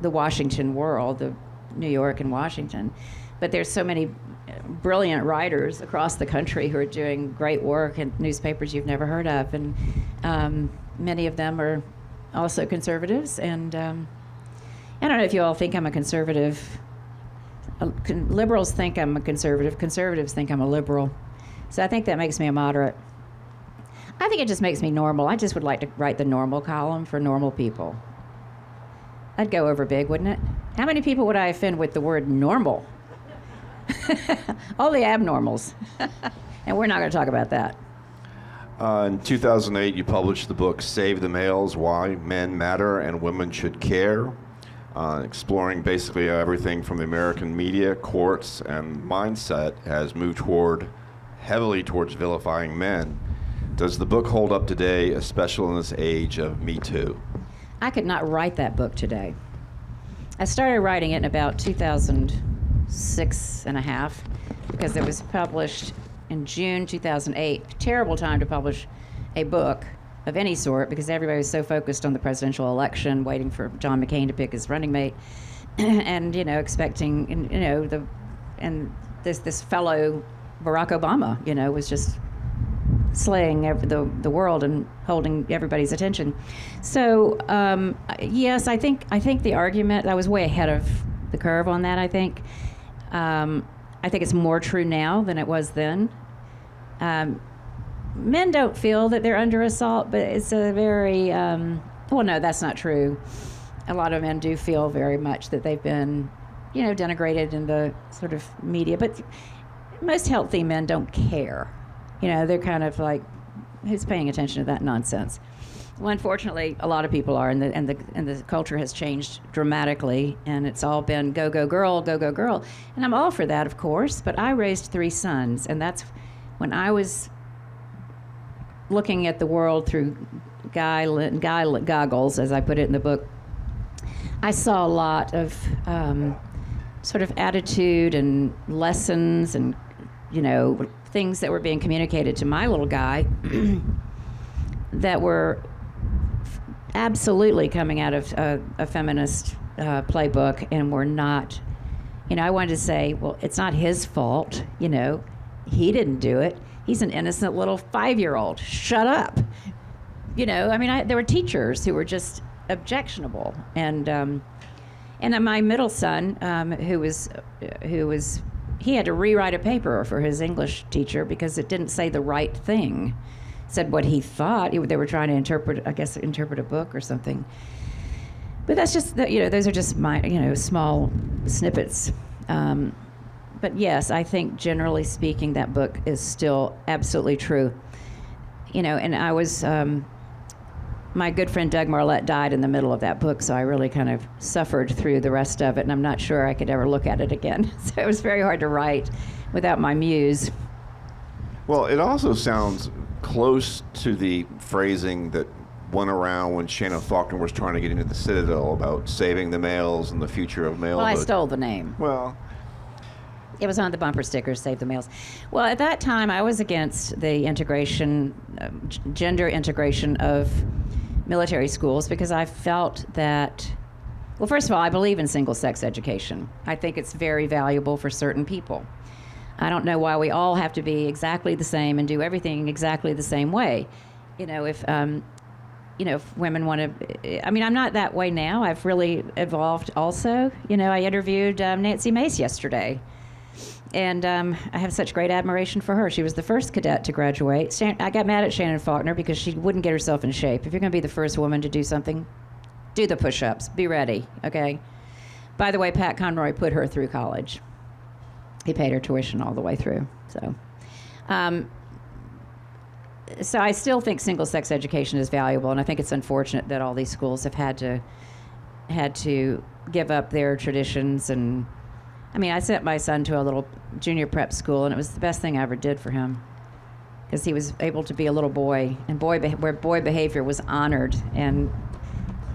the Washington world, the New York and Washington. But there's so many brilliant writers across the country who are doing great work in newspapers you've never heard of, and many of them are also conservatives. And I don't know if you all think I'm a conservative. Liberals think I'm a conservative. Conservatives think I'm a liberal. So I think that makes me a moderate. I think it just makes me normal. I just would like to write the normal column for normal people. That'd go over big, wouldn't it? How many people would I offend with the word normal? All the abnormals. And we're not going to talk about that. In 2008, you published the book Save the Males, Why Men Matter and Women Should Care, exploring basically everything from the American media, courts, and mindset has moved heavily towards vilifying men. Does the book hold up today, especially in this age of Me Too? I could not write that book today. I started writing it in about 2006 and a half because it was published in June 2008. Terrible time to publish a book of any sort because everybody was so focused on the presidential election, waiting for John McCain to pick his running mate, and expecting this fellow Barack Obama was just slaying the world and holding everybody's attention. So yes, I think the argument, I was way ahead of the curve on that. I think it's more true now than it was then. Men don't feel that they're under assault, but it's a very well, no, that's not true. A lot of men do feel very much that they've been denigrated in the sort of media, but most healthy men don't care. They're kind of like, who's paying attention to that nonsense? Well, unfortunately, a lot of people are, and the culture has changed dramatically, and it's all been go, go, girl, go, go, girl. And I'm all for that, of course, but I raised 3 sons, and that's when I was looking at the world through guy goggles, as I put it in the book. I saw a lot of sort of attitude and lessons and, things that were being communicated to my little guy that were absolutely coming out of a feminist playbook and were not, I wanted to say, well, it's not his fault, he didn't do it. He's an innocent little 5-year-old. Shut up. There were teachers who were just objectionable. And my middle son, he had to rewrite a paper for his English teacher because it didn't say the right thing. It said what he thought. They were trying to interpret a book or something. But that's just, those are just my, small snippets. But yes, I think generally speaking, that book is still absolutely true. And I was, my good friend Doug Marlette died in the middle of that book, so I really kind of suffered through the rest of it, and I'm not sure I could ever look at it again. So it was very hard to write without my muse. Well, it also sounds close to the phrasing that went around when Shannon Faulkner was trying to get into the Citadel about saving the males and the future of malehood. Well, I stole the name. Well, it was on the bumper stickers, Save the Males. Well, at that time, I was against the integration, gender integration of military schools because I felt that, well, first of all, I believe in single-sex education. I think it's very valuable for certain people. I don't know why we all have to be exactly the same and do everything exactly the same way. If women want to, I'm not that way now. I've really evolved also. I interviewed Nancy Mace yesterday. And I have such great admiration for her. She was the first cadet to graduate. I got mad at Shannon Faulkner because she wouldn't get herself in shape. If you're going to be the first woman to do something, do the push-ups. Be ready, okay? By the way, Pat Conroy put her through college. He paid her tuition all the way through. So, so I still think single-sex education is valuable, and I think it's unfortunate that all these schools have had to give up their traditions. And I mean, I sent my son to a little junior prep school, and it was the best thing I ever did for him, because he was able to be a little boy, and where boy behavior was honored, and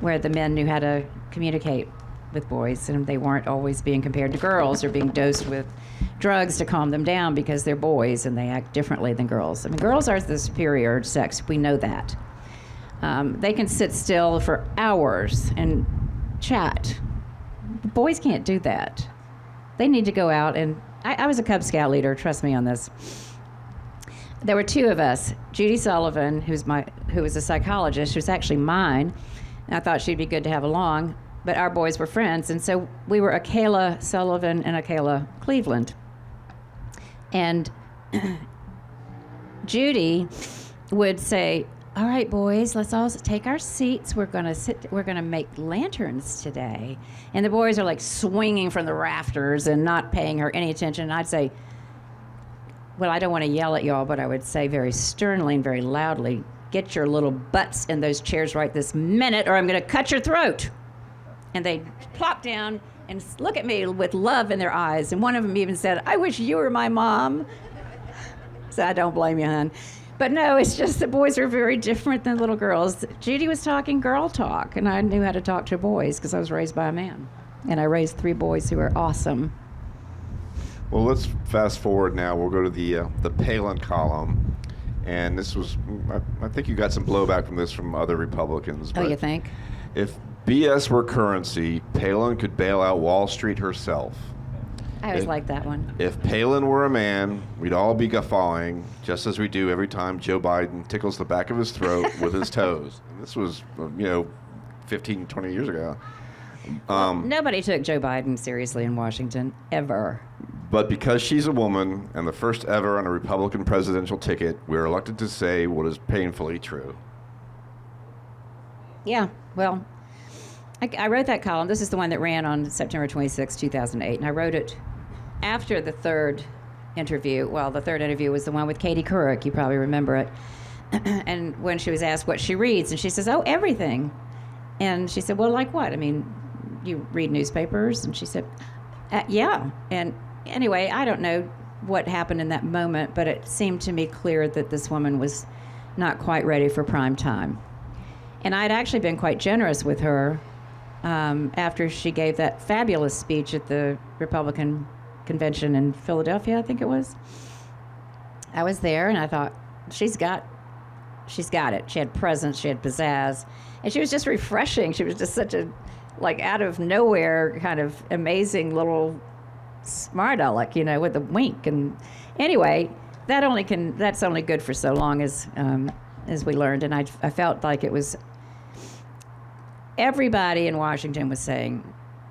where the men knew how to communicate with boys, and they weren't always being compared to girls or being dosed with drugs to calm them down because they're boys and they act differently than girls. I mean, girls are the superior sex. We know that. They can sit still for hours and chat. Boys can't do that. They need to go out, and I was a Cub Scout leader, trust me on this. There were two of us, Judy Sullivan, who was a psychologist, who's actually mine, and I thought she'd be good to have along, but our boys were friends, and so we were a Kayla Sullivan and a Kayla Cleveland. And Judy would say, all right, boys, let's all take our seats. We're gonna make lanterns today. And the boys are like swinging from the rafters and not paying her any attention. And I'd say, well, I don't want to yell at y'all, but I would say very sternly and very loudly, get your little butts in those chairs right this minute, or I'm gonna cut your throat. And they'd plop down and look at me with love in their eyes. And one of them even said, I wish you were my mom. So I don't blame you, hon. But no, it's just the boys are very different than little girls. Judy was talking girl talk, and I knew how to talk to boys because I was raised by a man. And I raised 3 boys who are awesome. Well, let's fast forward now. We'll go to the Palin Column. And this was, I think you got some blowback from this from other Republicans. Oh, you think? If BS were currency, Palin could bail out Wall Street herself. I always liked that one. If Palin were a man, we'd all be guffawing, just as we do every time Joe Biden tickles the back of his throat with his toes. And this was, 15, 20 years ago. Nobody took Joe Biden seriously in Washington, ever. But because she's a woman and the first ever on a Republican presidential ticket, we're elected to say what is painfully true. Yeah, well, I wrote that column. This is the one that ran on September 26, 2008, and I wrote it after the third interview. Well, the third interview was the one with Katie Couric. You probably remember it. And when she was asked what she reads, and she says, oh, everything. And she said, well, like what? I mean, you read newspapers? And she said, yeah. And anyway, I don't know what happened in that moment, but it seemed to me clear that this woman was not quite ready for prime time. And I'd actually been quite generous with her after she gave that fabulous speech at the Republican convention in Philadelphia, I think it was. I was there, and I thought, she's got it. She had presence, she had pizzazz, and she was just refreshing. She was just such a, out of nowhere kind of amazing little smart aleck, with a wink. And anyway, that's only good for so long as we learned. And I felt like it was, everybody in Washington was saying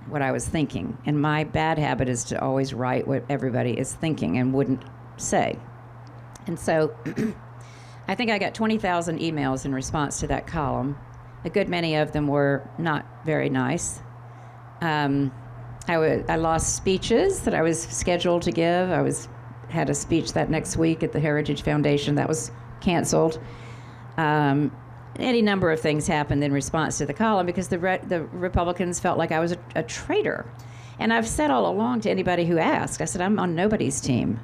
what I was thinking. And my bad habit is to always write what everybody is thinking and wouldn't say. And so I think I got 20,000 emails in response to that column. A good many of them were not very nice. I lost speeches that I was scheduled to give. Had a speech that next week at the Heritage Foundation that was canceled. Any number of things happened in response to the column because the Republicans felt like I was a traitor. And I've said all along to anybody who asked, I said, I'm on nobody's team.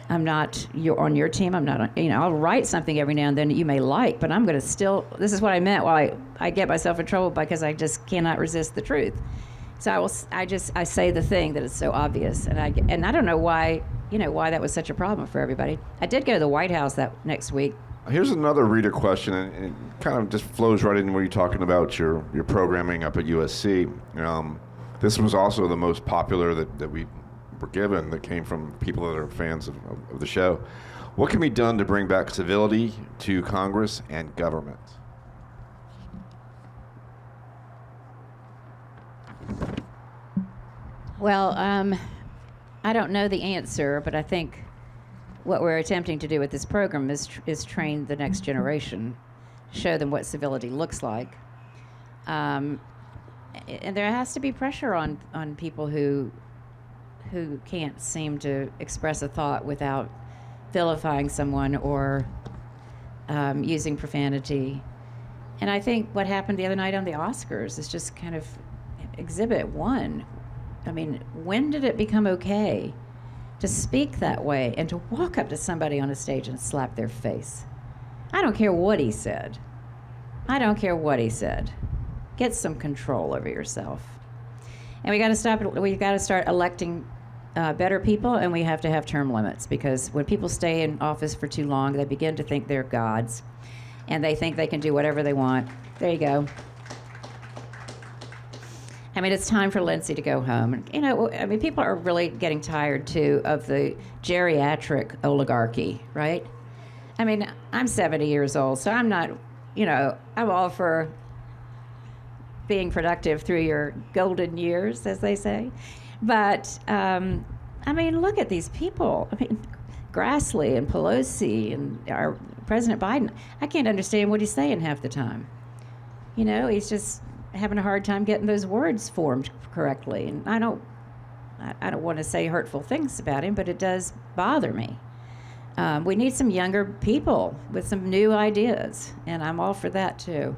I'm not on your team. I'm not on, I'll write something every now and then that you may like, but I'm going to still, this is what I meant while I get myself in trouble because I just cannot resist the truth. So I say the thing that is so obvious. And I don't know why that was such a problem for everybody. I did go to the White House that next week. Here's another reader question, and it kind of just flows right in when you're talking about your programming up at USC. This was also the most popular that we were given that came from people that are fans of the show. What can be done to bring back civility to Congress and government? Well, I don't know the answer, but I think what we're attempting to do with this program is train the next generation, show them what civility looks like. And there has to be pressure on people who can't seem to express a thought without vilifying someone or using profanity. And I think what happened the other night on the Oscars is just kind of exhibit one. I mean, when did it become okay to speak that way and to walk up to somebody on a stage and slap their face? I don't care what he said. I don't care what he said. Get some control over yourself. And we got to start electing better people, and we have to have term limits, because when people stay in office for too long, they begin to think they're gods, and they think they can do whatever they want. There you go. I mean, it's time for Lindsay to go home. And, you know, I mean, people are really getting tired, too, of the geriatric oligarchy, right? I mean, I'm 70 years old, so I'm not, you know, I'm all for being productive through your golden years, as they say. But, I mean, look at these people. I mean, Grassley and Pelosi and our President Biden. I can't understand what he's saying half the time. You know, he's just having a hard time getting those words formed correctly. And I don't want to say hurtful things about him, but it does bother me. We need some younger people with some new ideas, and I'm all for that too.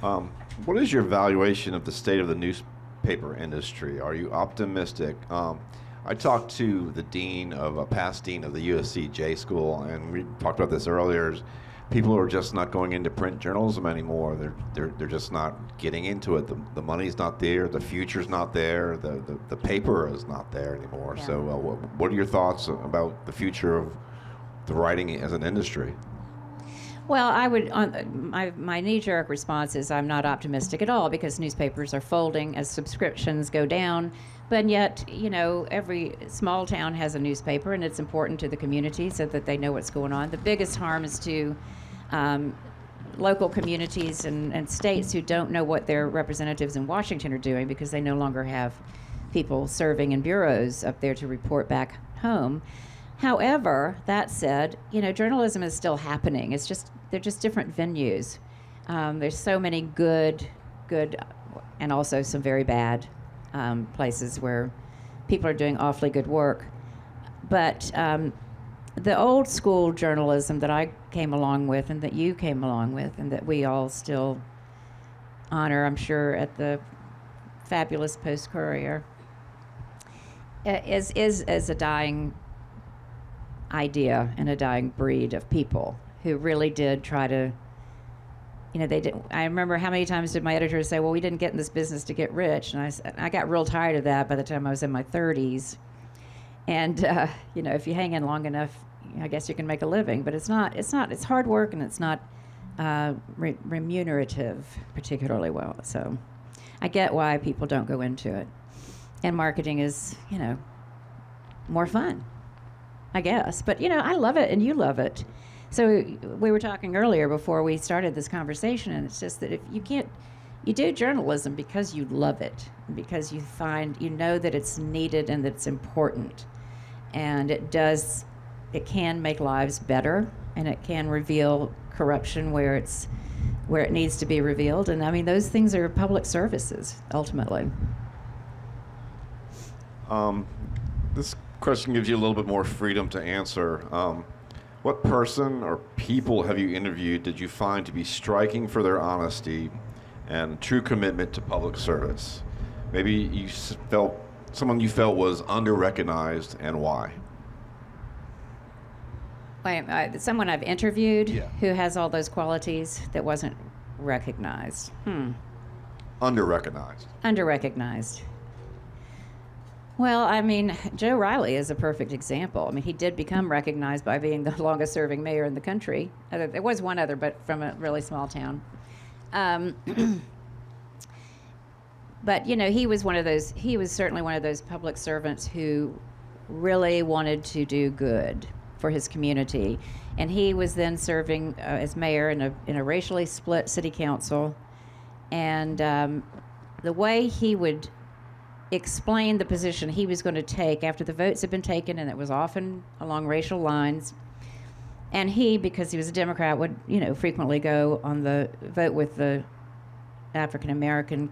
What is your evaluation of the state of the newspaper industry? Are you optimistic? I talked to the past dean of the USC J School, and we talked about this earlier. People are just not going into print journalism anymore. They're just not getting into it. The money's not there. The future's not there. The paper is not there anymore. Yeah. So, what are your thoughts about the future of the writing as an industry? Well, I would. My knee-jerk response is I'm not optimistic at all, because newspapers are folding as subscriptions go down. But yet, you know, every small town has a newspaper, and it's important to the community so that they know what's going on. The biggest harm is to local communities and states who don't know what their representatives in Washington are doing, because they no longer have people serving in bureaus up there to report back home. However, that said, you know, journalism is still happening. They're just different venues. There's so many good, and also some very bad places where people are doing awfully good work. But the old school journalism that I came along with, and that you came along with, and that we all still honor, I'm sure, at the fabulous Post Courier, is a dying idea and a dying breed of people who really did try to, you know, they did. I remember how many times did my editors say, well, we didn't get in this business to get rich. And I got real tired of that by the time I was in my 30s. And, you know, if you hang in long enough, I guess you can make a living. But it's hard work, and it's not remunerative particularly well. So I get why people don't go into it. And marketing is, you know, more fun, I guess. But, you know, I love it, and you love it. So we were talking earlier before we started this conversation, and it's just that if you do journalism because you love it, because you know that it's needed and that it's important. And it can make lives better, and it can reveal corruption where it needs to be revealed. And I mean, those things are public services, ultimately. This question gives you a little bit more freedom to answer. What person or people have you interviewed did you find to be striking for their honesty and true commitment to public service? Maybe you felt someone you felt was under-recognized, and why? Wait, someone I've interviewed Yeah. who has all those qualities that wasn't recognized. Under-recognized. Under-recognized. Well, I mean, Joe Riley is a perfect example. I mean, he did become recognized by being the longest-serving mayor in the country. There was one other, but from a really small town. But, you know, he was certainly one of those public servants who really wanted to do good for his community. And he was then serving as mayor in a racially split city council. And the way he would explain the position he was going to take after the votes had been taken, and it was often along racial lines. And he, because he was a Democrat, would, you know, frequently go on the vote with the African American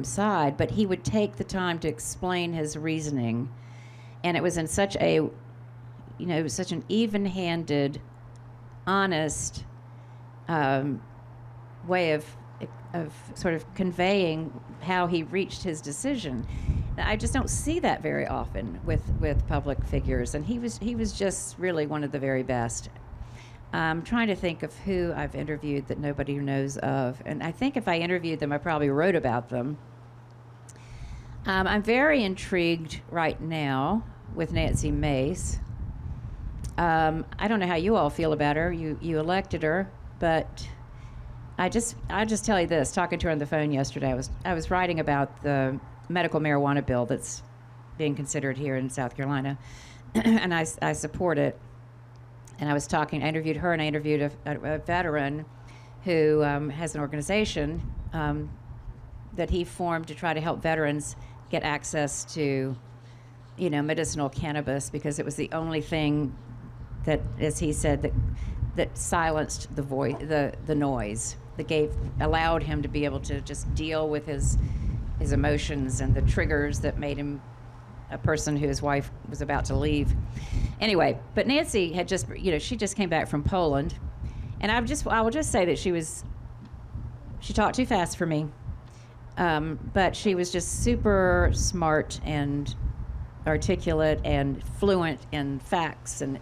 side, but he would take the time to explain his reasoning, and it was in such an even-handed honest way of sort of conveying how he reached his decision. I just don't see that very often with public figures, and he was just really one of the very best. I'm trying to think of who I've interviewed that nobody knows of, and I think if I interviewed them, I probably wrote about them. I'm very intrigued right now with Nancy Mace. I don't know how you all feel about her. You elected her, but I just tell you this. Talking to her on the phone yesterday, I was writing about the medical marijuana bill that's being considered here in South Carolina, and I support it. And I interviewed her, and I interviewed a veteran who has an organization that he formed to try to help veterans get access to, medicinal cannabis, because it was the only thing that, as he said, that silenced the voice, the noise, that allowed him to be able to just deal with his emotions and the triggers that made him a person whose wife was about to leave. Anyway, but Nancy had just, she just came back from Poland, and I will just say that she talked too fast for me, but she was just super smart and articulate and fluent in facts, and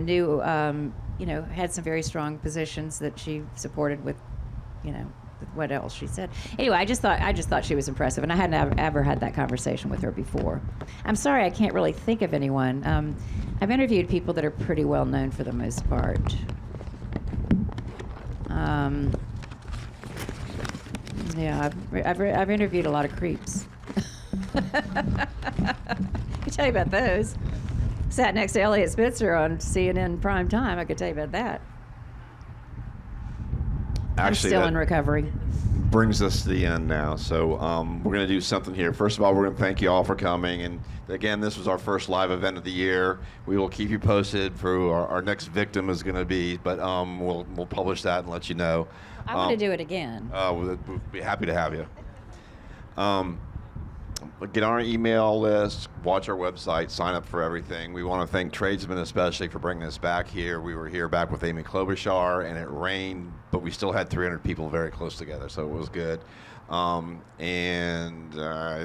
knew, had some very strong positions that she supported with, what else she said. Anyway, I just thought she was impressive, and I hadn't ever had that conversation with her before. I'm sorry, I can't really think of anyone. I've interviewed people that are pretty well known for the most part. Yeah, I've interviewed a lot of creeps. I can tell you about those. Sat next to Elliot Spitzer on CNN prime time. I could tell you about that. Actually, I'm still in recovery. Brings us to the end now. So we're going to do something here. First of all, we're going to thank you all for coming. And again, this was our first live event of the year. We will keep you posted for who our next victim is going to be, but we'll publish that and let you know. I want to do it again. We'll be happy to have you. Get on our email list, watch our website, sign up for everything. We want to thank tradesmen especially for bringing us back here. We were here back with Amy Klobuchar, and it rained, but we still had 300 people very close together, so it was good. And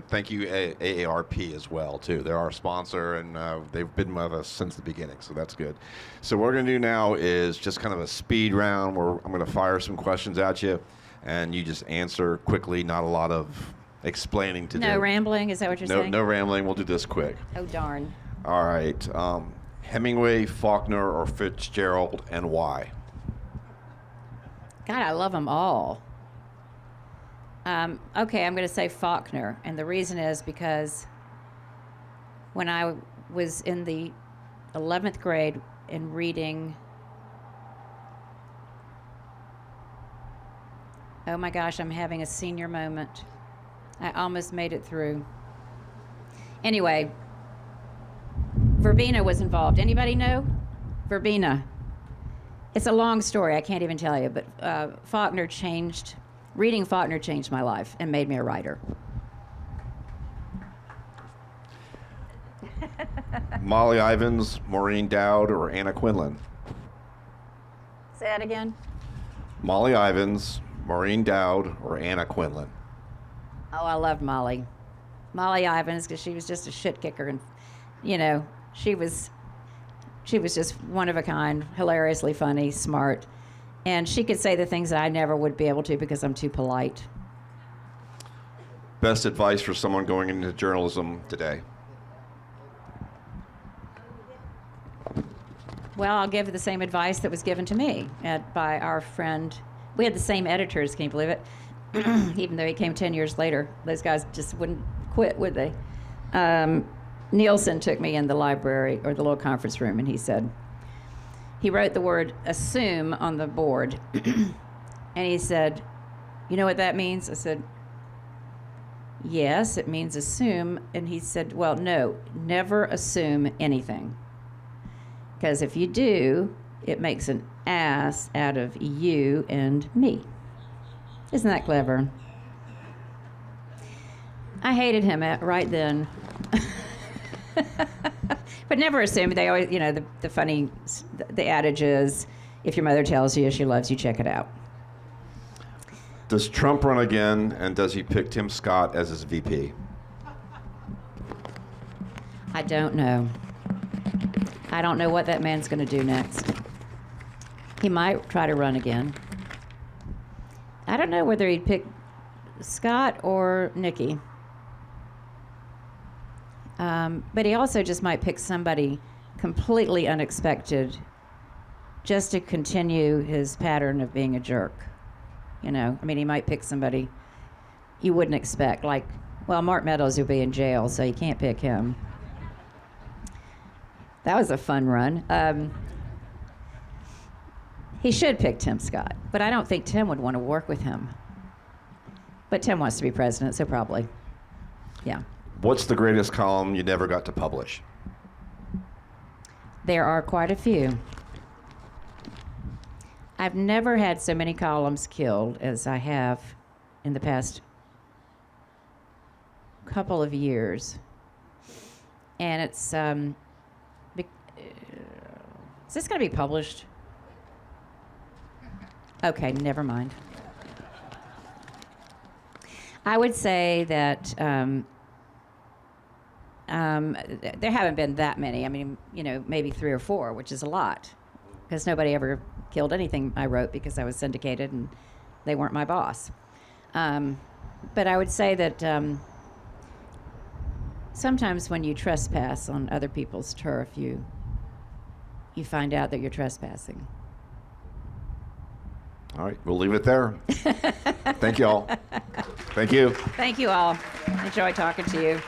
thank you AARP as well, too. They're our sponsor, and they've been with us since the beginning, so that's good. So what we're going to do now is just kind of a speed round where I'm going to fire some questions at you, and you just answer quickly, not a lot of explaining to do. No rambling, is that what you're saying? No rambling. We'll do this quick. Oh, darn. All right. Hemingway, Faulkner, or Fitzgerald, and why? God, I love them all. Okay, I'm going to say Faulkner, and the reason is because when I was in the 11th grade and reading, oh my gosh, I'm having a senior moment. I almost made it through. Anyway, Verbena was involved. Anybody know? Verbena. It's a long story. I can't even tell you, but reading Faulkner changed my life and made me a writer. Molly Ivins, Maureen Dowd, or Anna Quinlan? Say that again. Molly Ivins, Maureen Dowd, or Anna Quinlan? Oh, I loved Molly. Molly Ivins, because she was just a shit kicker, and she was just one of a kind, hilariously funny, smart, and she could say the things that I never would be able to because I'm too polite. Best advice for someone going into journalism today? Well, I'll give the same advice that was given to me by our friend. We had the same editors, can you believe it? Even though he came 10 years later. Those guys just wouldn't quit, would they? Nielsen took me in the library, or the little conference room, and he wrote the word assume on the board. And he said, you know what that means? I said, yes, it means assume. And he said, well, no, never assume anything. Because if you do, it makes an ass out of you and me. Isn't that clever? I hated him right then. But never assume. They always, the funny, the adage is, If your mother tells you she loves you, check it out. Does Trump run again, and does he pick Tim Scott as his VP? I don't know. I don't know what that man's going to do next. He might try to run again. I don't know whether he'd pick Scott or Nikki. But he also just might pick somebody completely unexpected just to continue his pattern of being a jerk. You know, I mean, he might pick somebody you wouldn't expect. Like, well, Mark Meadows will be in jail, so you can't pick him. That was a fun run. He should pick Tim Scott, but I don't think Tim would want to work with him. But Tim wants to be president, so probably. Yeah. What's the greatest column you never got to publish? There are quite a few. I've never had so many columns killed as I have in the past couple of years. And it's, is this going to be published? Okay, never mind. I would say that there haven't been that many. I mean, you know, maybe 3 or 4, which is a lot, because nobody ever killed anything I wrote because I was syndicated and they weren't my boss. But I would say that sometimes when you trespass on other people's turf, you find out that you're trespassing. All right, we'll leave it there. Thank you all. Thank you. Thank you all. Enjoy talking to you.